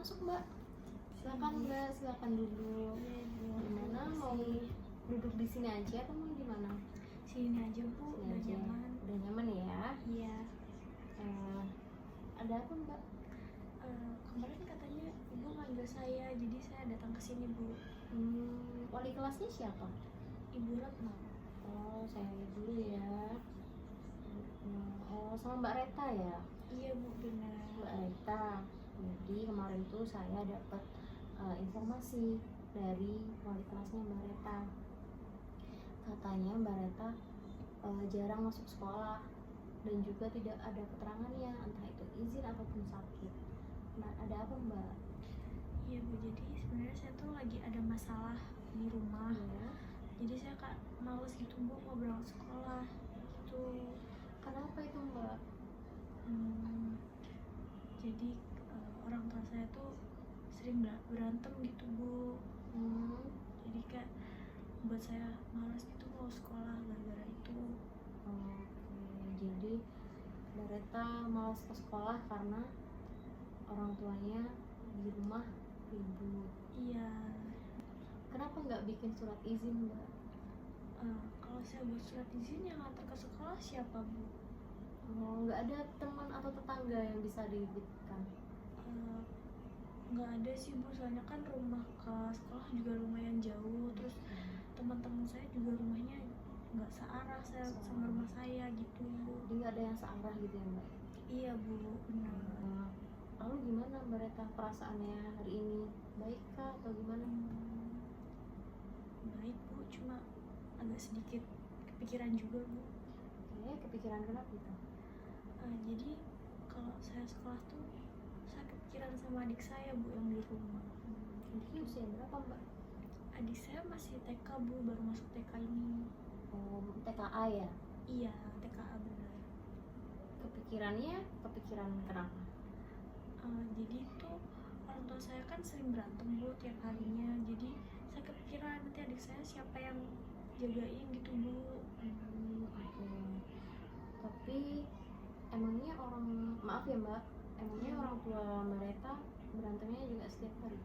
masuk Mbak. Silakan Mbak, silakan duduk. Gimana, mau duduk di sini aja atau mau di mana? Sini aja Bu, Sini udah aja. nyaman. Udah nyaman ya? Iya. Ada apa Mbak? Kemarin katanya Ibu manggil saya, jadi saya datang ke sini Bu. Wali kelasnya siapa? Ibu Retno. Oh, saya lihat dulu ya. Oh, sama Mbak Reta ya? Iya Bu, benar. Mbak Reta. Jadi kemarin tuh saya dapat informasi dari wali kelasnya Mbak Reta. Katanya Mbak Reta jarang masuk sekolah dan juga tidak ada keterangannya, entah itu izin ataupun sakit. Nah, ada apa Mbak? Iya Bu, jadi sebenarnya saya tuh lagi ada masalah di rumah. Ya. Jadi saya males gitu Bu mau berangkat sekolah gitu. Kenapa itu Mbak? Jadi orang tua saya tuh sering berantem gitu Bu. Jadi kayak buat saya malas gitu mau sekolah gara-gara itu. Oke, jadi Mbak Reta malas ke sekolah karena orang tuanya di rumah ribut. Iya. Kenapa nggak bikin surat izin Mbak? Kalau saya buat surat izin yang antar ke sekolah siapa Bu? Nggak ada teman atau tetangga yang bisa diberikan? Nggak ada sih Bu, soalnya kan rumah ke sekolah juga lumayan jauh. Terus teman-teman saya juga rumahnya nggak searah sama rumah saya gitu. Jadi nggak ada yang searah gitu ya Mbak? Iya Bu, benar. Lalu gimana Mbak Reta perasaannya hari ini? Baik kah atau gimana? Baik Bu, cuma agak sedikit kepikiran juga Bu. Oke, kepikiran kenapa itu? Jadi kalau saya sekolah tuh saya kepikiran sama adik saya Bu yang di rumah. Adiknya usia berapa Mbak? Adik saya masih TK Bu, baru masuk TK ini. Oh, TKA ya? Iya, TKA benar. Kepikiran kenapa? Jadi tuh orang tua saya kan sering berantem Bu tiap harinya. Jadi saya kepikiran nanti adik saya siapa yang jagain gitu Bu. Oke. Tapi emangnya maaf ya Mbak, emangnya orang tua Mbak Reta berantemnya juga setiap hari?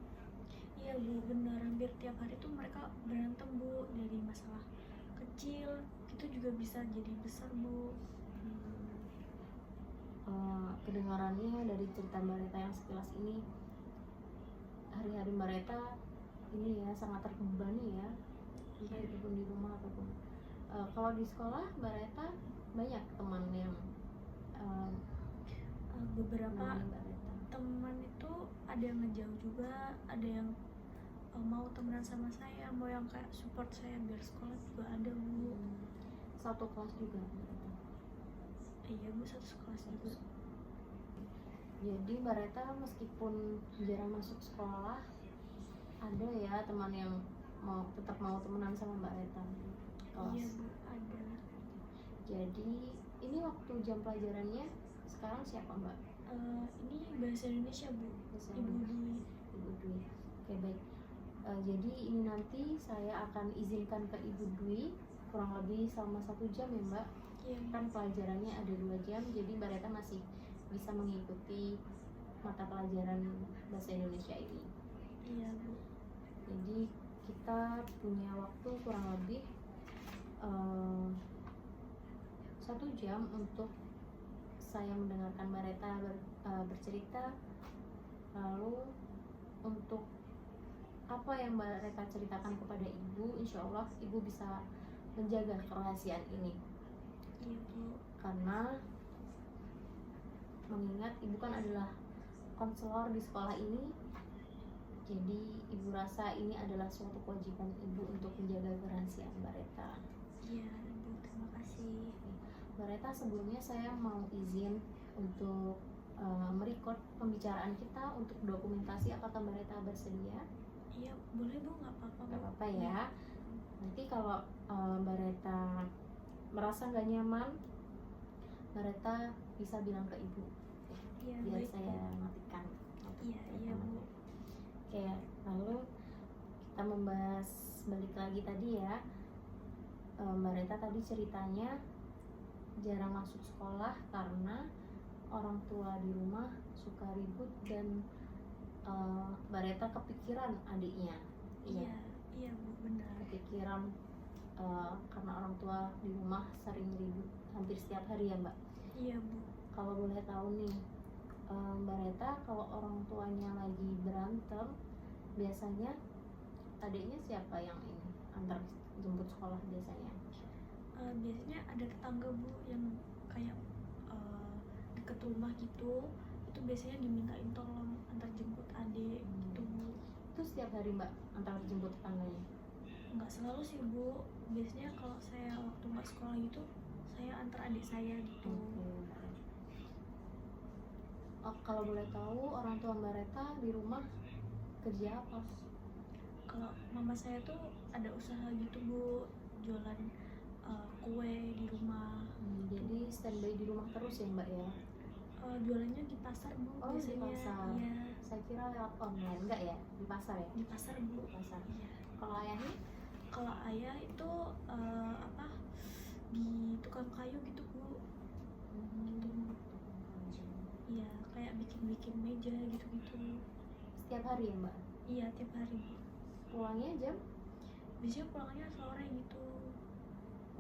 Iya Bu, benar, hampir tiap hari tuh mereka berantem Bu. Dari masalah kecil itu juga bisa jadi besar Bu. Kedengarannya dari cerita Mbak Reta yang sekilas ini, hari-hari Mbak Reta ini ya sangat terbebani ya, entah itu pun di rumah ataupun kalau di sekolah Mbak Reta banyak teman yang beberapa Mbak Reta. Teman itu ada yang ngejauh juga, ada yang mau temenan sama saya, mau yang kayak support saya biar sekolah juga ada Bu. Satu kelas juga Mbak Reta? Iya Bu, satu kelas juga. Jadi Mbak Reta meskipun jarang masuk sekolah, ada ya teman yang tetap mau temenan sama Mbak Reta kelas? Iya Bu, ada. Jadi ini waktu jam pelajarannya sekarang siapa Mbak? Ini bahasa Indonesia Bu, Ibu Dwi. Ibu Dwi. Oke, baik. Jadi ini nanti saya akan izinkan ke Ibu Dwi kurang lebih selama 1 jam ya Mbak. Iya. Kan pelajarannya ada 2 jam, jadi Mbak Reta masih bisa mengikuti mata pelajaran bahasa Indonesia ini. Iya Bu. Jadi kita punya waktu kurang lebih 1 jam untuk saya mendengarkan Mbak Reta bercerita. Lalu untuk apa yang Mbak Reta ceritakan kepada Ibu, insya Allah Ibu bisa menjaga kerahasiaan ini. Iya Bu. Karena mengingat Ibu kan adalah konselor di sekolah ini, jadi Ibu rasa ini adalah suatu kewajiban Ibu untuk menjaga kerahasiaan Mbak Reta. Iya Bu, terima kasih. Mbak Reta, sebelumnya saya mau izin untuk merecord pembicaraan kita untuk dokumentasi. Apakah Mbak Reta bersedia? Iya boleh Bu, nggak apa-apa. Nggak apa-apa ya. Nanti kalau Mbak Reta merasa nggak nyaman, Mbak Reta bisa bilang ke Ibu. Iya, biar baik. saya matikan. Iya Bu. Oke, lalu kita membahas balik lagi tadi ya. Mbak Reta tadi ceritanya jarang masuk sekolah karena orang tua di rumah suka ribut dan Mbak Reta kepikiran adiknya. Iya, iya Bu, benar. Kepikiran karena orang tua di rumah sering ribut hampir setiap hari ya Mbak. Iya Bu. Kalau boleh tahu nih, Mbak Reta kalau orang tuanya lagi berantem, biasanya adiknya siapa yang ini antar jemput sekolah biasanya? Biasanya ada tetangga Bu yang kayak deket rumah gitu, itu biasanya dimintain tolong antar jemput adik gitu Bu. Itu setiap hari Mbak antar jemput tetangganya? Nggak selalu sih Bu, biasanya kalau saya waktu nggak sekolah gitu saya antar adik saya gitu. Kalau boleh tahu orang tua Mbak Reta di rumah kerja apa? Kalau mama saya tuh ada usaha gitu Bu, jualan kue di rumah. Jadi standby di rumah terus ya Mbak ya? Jualannya di pasar Bu. Oh, biasanya. di pasar. Iya. Saya kira lewat online, enggak ya? Di pasar ya? Di pasar Bu. Di pasar. Iya. Kalau ayahnya? Kalau ayah itu di tukang kayu gitu Bu. Iya, kayak bikin meja gitu-gitu. Setiap hari ya Mbak? Iya, tiap hari Bu. Pulangnya jam? Biasanya pulangnya sore gitu.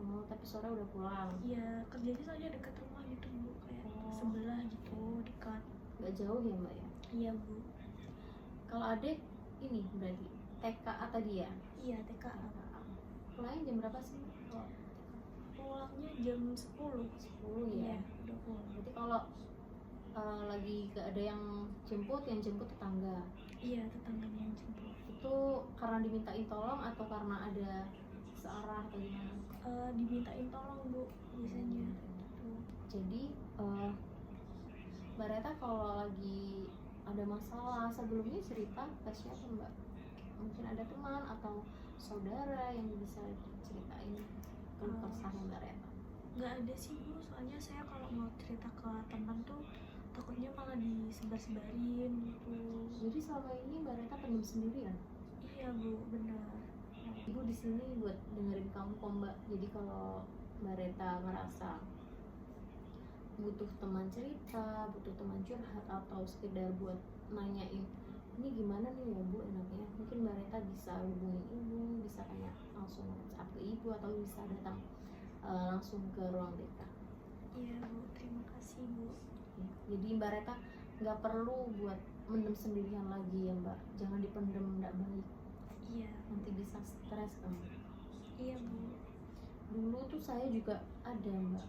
Oh, tapi sore udah pulang. Iya, kerjanya soalnya dekat rumah gitu Bu, kayak sebelah gitu, dekat. Gak jauh ya Mbak ya? Iya Bu. Kalau adik ini berarti TK atau dia? Iya, TK. Pulangnya jam berapa sih? Pulangnya jam 10. 10 ya? Iya, udah pulang. Berarti kalau lagi gak ada yang jemput tetangga. Iya, tetangganya yang jemput. Itu karena dimintain tolong atau karena ada searah atau gimana? Dimintain tolong Bu, biasanya. Jadi Mbak Reta kalau lagi ada masalah sebelumnya cerita ke siapa Mbak? Mungkin ada teman atau saudara yang bisa ceritain keluh kesahnya Mbak Reta? Nggak ada sih Bu, soalnya saya kalau mau cerita ke teman tuh takutnya malah disebar-sebarin gitu. Jadi selama ini Mbak Reta pendem sendiri ya? Iya Bu, benar. Ibu di sini buat dengerin kamu kok Mbak. Jadi kalau Mbak Reta ngerasa butuh teman cerita, butuh teman curhat atau sekedar buat nanyain ini gimana nih ya Bu enaknya, mungkin Mbak Reta bisa hubungin ibu, bisa kayak langsung WhatsApp ke ibu atau bisa datang langsung ke ruang DK. Iya Bu, terima kasih Bu. Jadi Mbak Reta nggak perlu buat mendem sendirian lagi ya Mbak, jangan dipendem, nggak baik. Iya. Nanti bisa stres kamu. Iya Bu. Dulu tuh saya juga ada Mbak,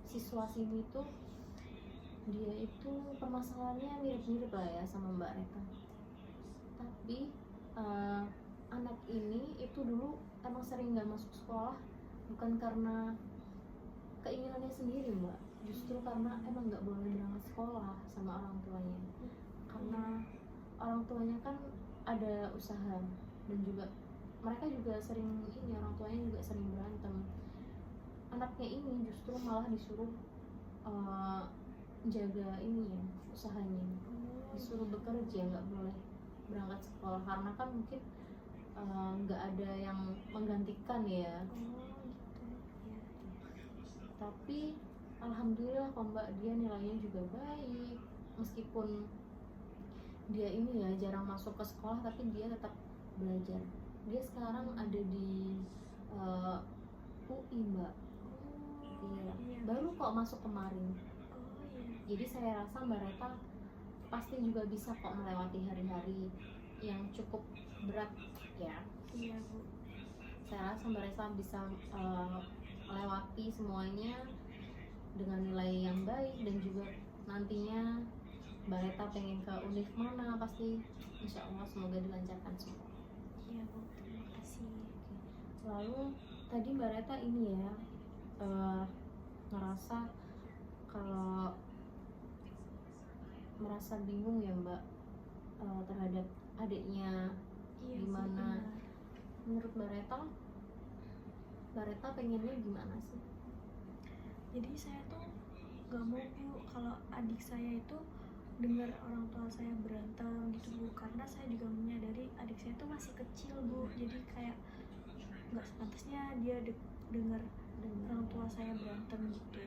siswa sini tuh dia itu permasalahannya mirip-mirip lah ya sama Mbak Reta. Tapi anak ini itu dulu emang sering nggak masuk sekolah bukan karena keinginannya sendiri Mbak, justru karena emang nggak boleh berangkat sekolah sama orang tuanya. Karena orang tuanya kan ada usaha dan juga mereka juga sering ini, orang tuanya juga sering berantem. Anaknya ini justru malah disuruh jaga ini ya, usahanya, disuruh bekerja, nggak boleh berangkat sekolah karena kan mungkin nggak ada yang menggantikan ya. Tapi alhamdulillah kok Mbak, dia nilainya juga baik meskipun dia ini ya jarang masuk ke sekolah, tapi dia tetap belajar. Dia sekarang ada di UI Mbak. Iya, baru kok masuk kemarin. Jadi saya rasa Mbak Reta pasti juga bisa kok melewati hari-hari yang cukup berat ya. Iya Bu. Saya rasa Mbak Reta bisa melewati semuanya dengan nilai yang baik, dan juga nantinya Mbak Reta pengen ke univ mana pasti insya Allah semoga dilancarkan semua. Iya Bu, terima kasih. Lalu tadi Mbak Reta ini ya ngerasa kalau merasa bingung ya Mbak terhadap adiknya. Iya, gimana menurut Mbak Reta pengennya gimana sih? Jadi saya tuh gak mau Bu kalau adik saya itu dengar orang tua saya berantem gitu Bu, karena saya juga menyadari adik saya tuh masih kecil Bu, jadi kayak nggak sepantasnya dia dengar orang tua saya berantem gitu.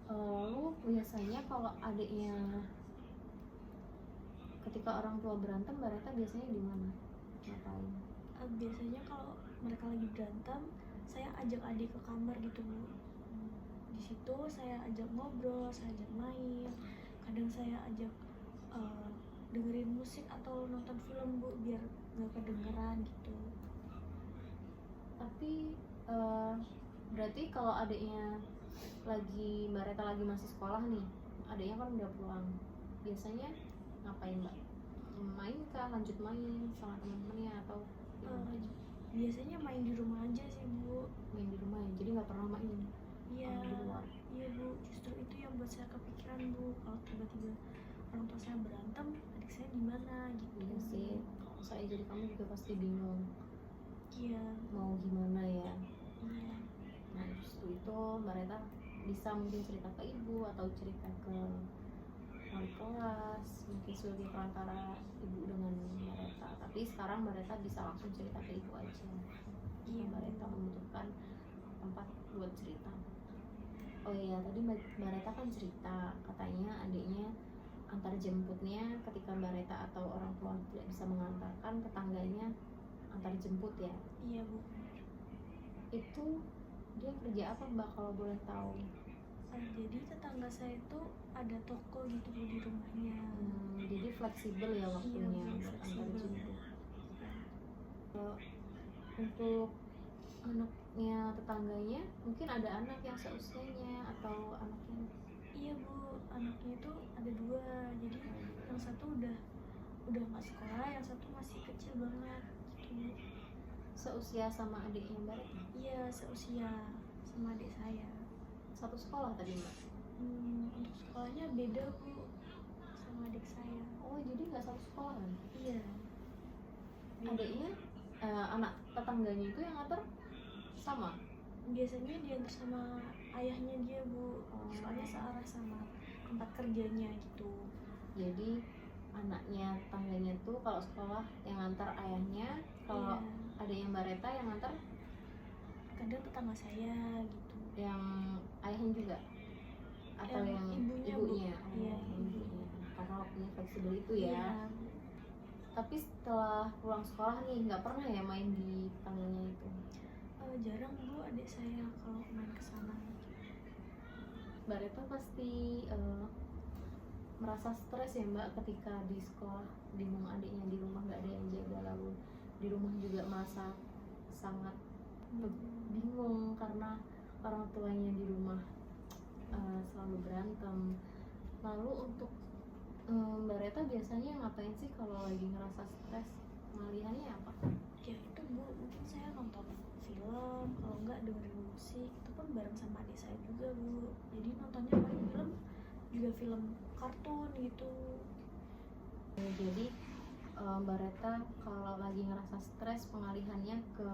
Lalu biasanya kalau adiknya ketika orang tua berantem, Mbak Reta biasanya di mana? Ngapain? Biasanya kalau mereka lagi berantem, saya ajak adik ke kamar gitu Bu. Di situ saya ajak ngobrol, saya ajak main, kadang saya ajak dengerin musik atau nonton film Bu, biar nggak kedengeran gitu. Tapi berarti kalau adiknya lagi, Mbak Reta lagi masih sekolah nih, adiknya kan udah pulang, biasanya ngapain Mbak? Main kah? Lanjut main sama teman-temannya atau gimana? Biasanya main di rumah aja sih Bu. Main di rumah ya, jadi nggak pernah main Iya, di luar. iya Bu, justru itu yang buat saya kepikiran Bu, kalau tiba-tiba orang tua saya berantem, adik saya di mana gitu. Iya sih, kalau saya jadi kamu juga pasti bingung Iya. mau gimana ya. Iya. Nah justru itu Mbak Reta bisa mungkin cerita ke ibu atau cerita ke wali kelas, mungkin sebagai perantara ibu dengan Mbak Reta. Tapi sekarang Mbak Reta bisa langsung cerita ke ibu aja. Iya. Mbak Reta membutuhkan tempat buat cerita. Oh iya, tadi Mbak Reta kan cerita katanya adiknya antar jemputnya ketika Mbak Reta atau orang tua tidak bisa mengantarkan, tetangganya antar jemput ya. Iya Bu. Itu dia kerja apa Mbak kalau boleh tahu? Jadi tetangga saya itu ada toko gitu Bu di rumahnya. Jadi fleksibel ya waktunya Iya, buat antar fleksibel. jemput. Untuk anaknya tetangganya mungkin ada anak yang seusianya atau anaknya? Iya Bu, anaknya itu ada 2, jadi yang satu udah nggak sekolah, yang satu masih kecil banget gitu. Seusia sama adiknya Mbak Reta? Iya, seusia sama adik saya. Satu sekolah tadi Mbak? Untuk sekolahnya beda Bu sama adik saya. Oh jadi nggak satu sekolah kan? Iya. Adiknya anak tetangganya itu yang antar sama? Biasanya diantar sama ayahnya dia Bu, soalnya searah sama tempat kerjanya gitu. Jadi anaknya tetangganya tuh kalau sekolah yang antar ayahnya, kalau Iya. adiknya Mbak Reta yang antar Kadang tetangga saya gitu. yang ayahnya juga atau yang ibunya Bu. ibunya? Iya, ibunya. Karena waktunya fleksibel itu ya. Iya. Tapi setelah pulang sekolah nih nggak pernah ya main di tetangganya itu? Jarang Bu adik saya kalau main ke sana. Mbak Reta pasti merasa stres ya Mbak ketika di sekolah bingung adiknya di rumah nggak ada yang jaga, lalu di rumah juga merasa sangat bingung karena orang tuanya di rumah selalu berantem. Lalu untuk Mbak Reta biasanya ngapain sih kalau lagi ngerasa stres? Pengalihannya apa? Ya itu Bu, mungkin saya nonton film, kalau enggak dengerin musik, itu pun bareng sama adik saya juga Bu. Jadi nontonnya paling film juga film kartun gitu. Jadi Mbak Reta kalau lagi ngerasa stres pengalihannya ke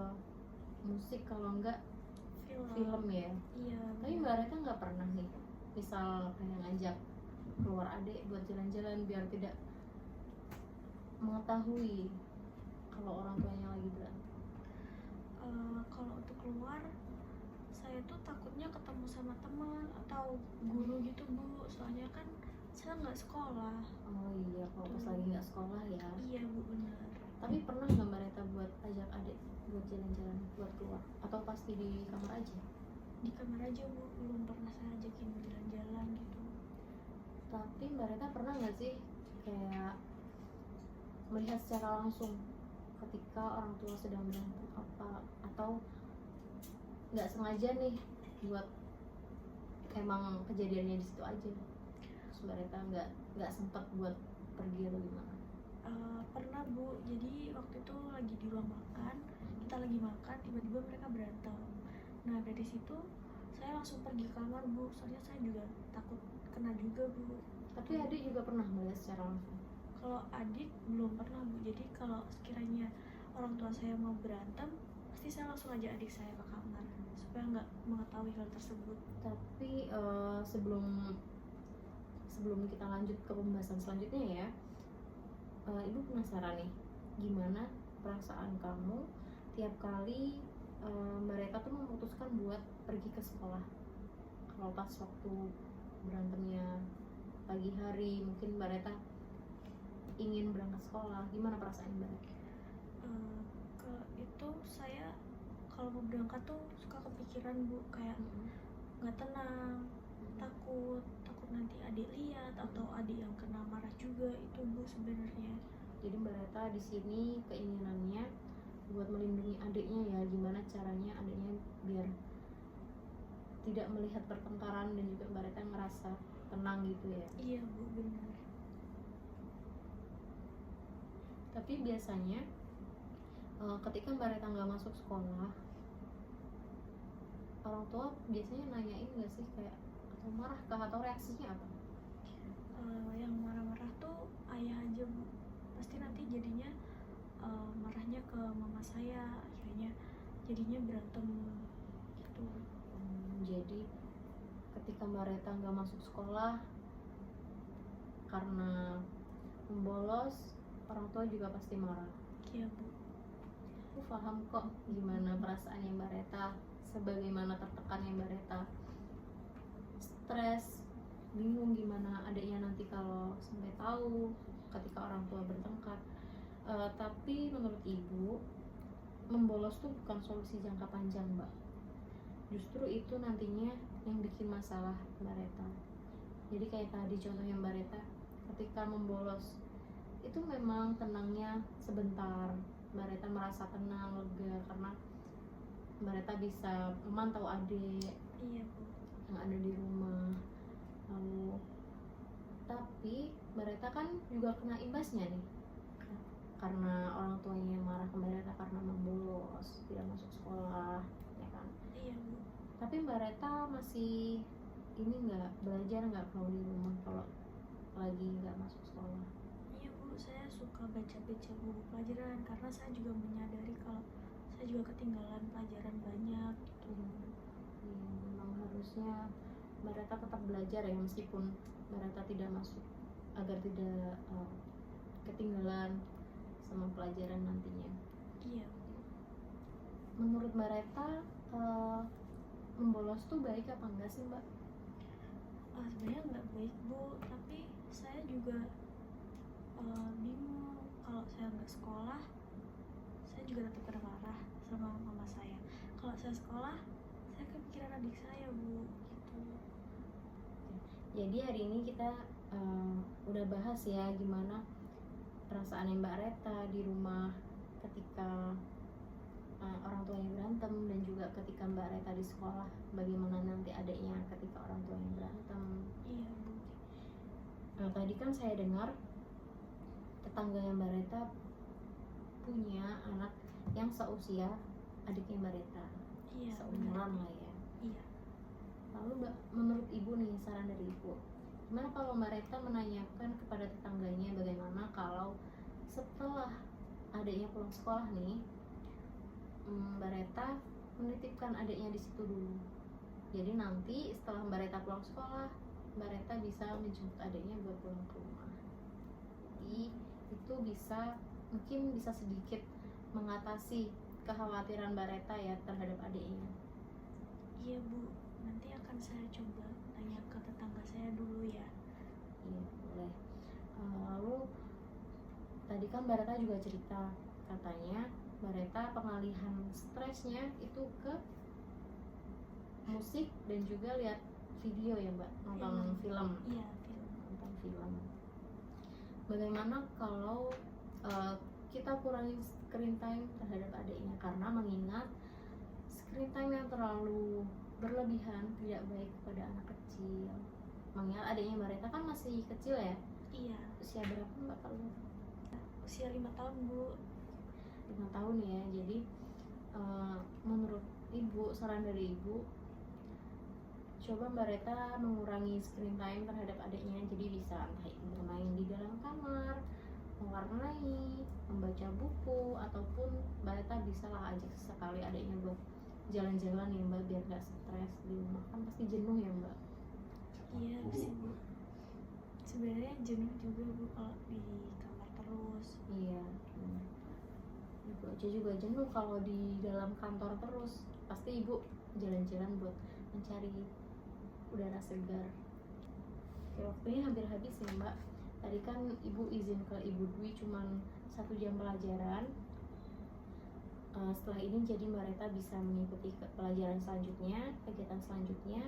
musik, kalau enggak film ya. Iya. Tapi Mbak Reta nggak pernah nih misal kayak ngajak keluar adik buat jalan-jalan biar tidak mengetahui kalau orang tuanya lagi berantem? Kalau untuk keluar, saya tuh takutnya ketemu sama teman atau guru gitu Bu, soalnya kan saya nggak sekolah. Oh iya, kalau pas lagi nggak sekolah ya. Iya Bu, benar. Tapi pernah nggak Mbak Reta buat ajak adik buat jalan-jalan, buat keluar? Atau pasti di kamar aja? Di kamar aja Bu, belum pernah saya ajakin jalan-jalan gitu. Tapi Mbak Reta pernah nggak sih kayak melihat secara langsung ketika orang tua sedang berantem apa, atau nggak sengaja nih buat emang kejadiannya di situ aja, terus Mbak Reta nggak sempat buat pergi atau gimana? Pernah Bu, jadi waktu itu lagi di ruang makan, kita lagi makan, tiba-tiba mereka berantem. Nah dari situ saya langsung pergi ke kamar Bu, soalnya saya juga takut kena juga Bu. Tapi adik juga pernah melihat secara langsung? Kalau adik belum pernah Bu, jadi kalau sekiranya orang tua saya mau berantem, pasti saya langsung ajak adik saya ke kamar supaya nggak mengetahui hal tersebut. Tapi sebelum kita lanjut ke pembahasan selanjutnya ya, Ibu penasaran nih, gimana perasaan kamu tiap kali Mbak Reta tuh memutuskan buat pergi ke sekolah? Kalau pas waktu berantemnya pagi hari, mungkin Mbak Reta ingin berangkat sekolah, gimana perasaan Mbak Reta? Kalau itu saya kalau mau berangkat tuh suka kepikiran Bu, kayak nggak tenang, takut nanti adik lihat atau adik yang kena marah juga, itu Bu sebenarnya. Jadi Mbak Reta di sini keinginannya buat melindungi adiknya ya, gimana caranya adiknya biar tidak melihat pertengkaran dan juga Mbak Reta ngerasa tenang gitu ya. Iya Bu, benar. Tapi biasanya ketika Mbak Reta nggak masuk sekolah, orang tua biasanya nanyain nggak sih kayak atau marah kah atau reaksinya apa? Yang marah-marah tuh ayah aja Bu, pasti nanti jadinya marahnya ke mama saya, akhirnya jadinya berantem gitu. Jadi ketika Mbak Reta nggak masuk sekolah karena membolos, orang tua juga pasti marah. Iya Bu. Aku paham kok gimana perasaannya Mbak Reta, sebagaimana tertekannya Mbak Reta, stres, bingung gimana adiknya nanti kalau sampai tahu ketika orang tua bertengkar. Tapi menurut Ibu, membolos tuh bukan solusi jangka panjang Mbak. Justru itu nantinya yang bikin masalah Mbak Reta. Jadi kayak tadi contohnya Mbak Reta, ketika membolos itu memang tenangnya sebentar, Mbak Reta merasa tenang, lega karena Mbak Reta bisa memantau adik Iya Bu. yang ada di rumah. Lalu tapi Mbak Reta kan juga kena imbasnya nih, karena orang tuanya marah ke Mbak Reta karena membolos, tidak masuk sekolah, ya kan? Iya Bu. Tapi Mbak Reta masih ini nggak belajar nggak kalau di rumah kalau lagi nggak masuk sekolah? Iya Bu, saya suka baca-baca buku pelajaran karena saya juga menyadari kalau saya juga ketinggalan pelajaran banyak gitu. Iya, memang harusnya Mbak Reta tetap belajar ya meskipun Mbak Reta tidak masuk, agar tidak ketinggalan sama pelajaran nantinya. Iya. Menurut Mbak Reta membolos tuh baik apa enggak sih Mbak? Sebenarnya nggak baik Bu, tapi saya juga bingung kalau saya nggak sekolah, saya juga tetap kena marah sama mama saya. Kalau saya sekolah, saya kepikiran adik saya Bu, gitu. Jadi hari ini kita udah bahas ya gimana perasaan Mbak Reta di rumah ketika orang tuanya berantem, dan juga ketika Mbak Reta di sekolah bagaimana nanti adiknya ketika orang tuanya berantem. Iya Bu. Tadi kan saya dengar tetangganya Mbak Reta punya anak yang seusia adiknya Mbak Reta, Iya. seumuran lah ya. Iya. Lalu menurut Ibu nih, saran dari Ibu, gimana kalau Mbak Reta menanyakan kepada tetangganya bagaimana kalau setelah adiknya pulang sekolah nih, Mbak Reta menitipkan adiknya di situ dulu. Jadi nanti setelah Mbak Reta pulang sekolah, Mbak Reta bisa menjemput adiknya buat pulang ke rumah. Jadi itu mungkin bisa sedikit mengatasi kekhawatiran Mbak Reta ya terhadap adiknya. Iya Bu, nanti akan saya coba tanya ke tetangga saya dulu ya. Iya boleh. Lalu tadi kan Mbak Reta juga cerita katanya Mbak Reta pengalihan stresnya itu ke musik dan juga lihat video ya Mbak, nonton film. Iya, film. Nonton film. Bagaimana kalau kita kurangi screen time terhadap adiknya, karena mengingat screen time yang terlalu berlebihan tidak baik kepada anak kecil. Mengingat adiknya Mbak Reta kan masih kecil ya. Iya. Usia berapa Mbak kalau? Usia 5 tahun Bu. 5 tahun ya. Jadi menurut Ibu, saran dari Ibu, coba Mbak Reta mengurangi screen time terhadap adiknya. Jadi bisa entah itu bermain di dalam kamar, mewarnai, membaca buku, ataupun Mbak Reta bisa lah ajak sekali adiknya buat jalan-jalan ya Mbak, biar gak stres di rumah, kan pasti jenuh ya Mbak. Iya sih Bu, sebenarnya jenuh juga Bu kalau di kamar terus. Iya, Ibu aja juga jenuh kalau di dalam kantor terus. Pasti Ibu jalan-jalan buat mencari udara segar. Oke, waktunya hampir habis ya Mbak. Tadi kan Ibu izin ke Ibu Dwi cuman 1 jam pelajaran. Setelah ini jadi Mbak Reta bisa mengikuti pelajaran selanjutnya, kegiatan selanjutnya.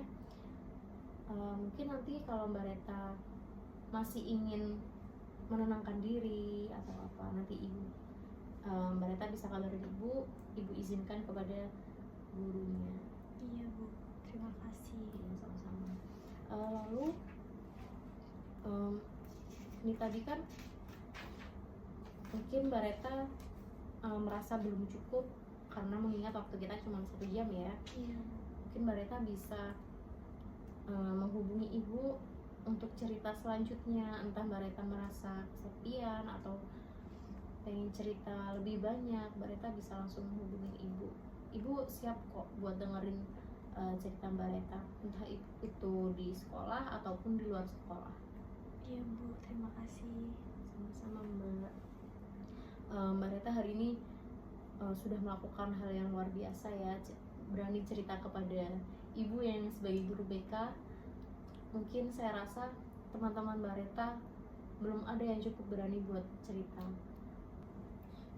Mungkin nanti kalau Mbak Reta masih ingin menenangkan diri atau apa, nanti Mbak Reta bisa kabarin Ibu izinkan kepada gurunya. Iya Bu, terima kasih. Iya, sama-sama. Lalu ini tadi kan mungkin Mbak Reta merasa belum cukup karena mengingat waktu kita cuma 1 jam ya. Iya. Mungkin Mbak Reta bisa menghubungi Ibu untuk cerita selanjutnya, entah Mbak Reta merasa kesepian atau pengen cerita lebih banyak, Mbak Reta bisa langsung menghubungi Ibu. Ibu siap kok buat dengerin cerita Mbak Reta, entah itu di sekolah ataupun di luar sekolah. Iya Bu, terima kasih. Sama-sama Mbak. Mbak Reta hari ini sudah melakukan hal yang luar biasa ya, berani cerita kepada Ibu yang sebagai guru BK. Mungkin saya rasa teman-teman Mbak Reta belum ada yang cukup berani buat cerita.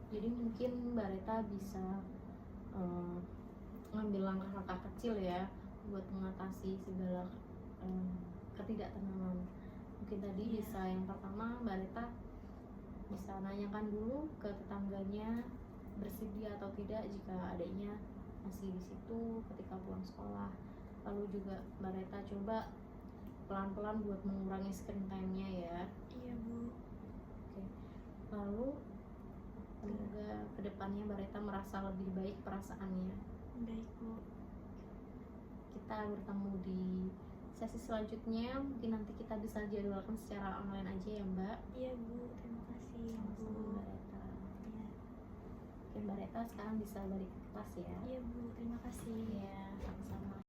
Jadi mungkin Mbak Reta bisa ngambil langkah-langkah kecil ya buat mengatasi segala ketidaktenangan. Mungkin tadi bisa yang pertama Mbak Reta bisa nanyakan dulu ke tetangganya bersedia atau tidak jika adiknya masih di situ ketika pulang sekolah. Lalu juga Mbak Reta coba pelan-pelan buat mengurangi screen time-nya ya. Iya Bu. Oke. Lalu semoga kedepannya Mbak Reta merasa lebih baik perasaannya. Baik Bu. Kita bertemu di sesi selanjutnya, mungkin nanti kita bisa jadwalkan secara online aja ya Mbak. Iya Bu, terima kasih. Sama-sama Mbak Reta. Iya. Oke Mbak Reta sekarang bisa balik ke kelas ya. Iya Bu, terima kasih. Iya, sama-sama.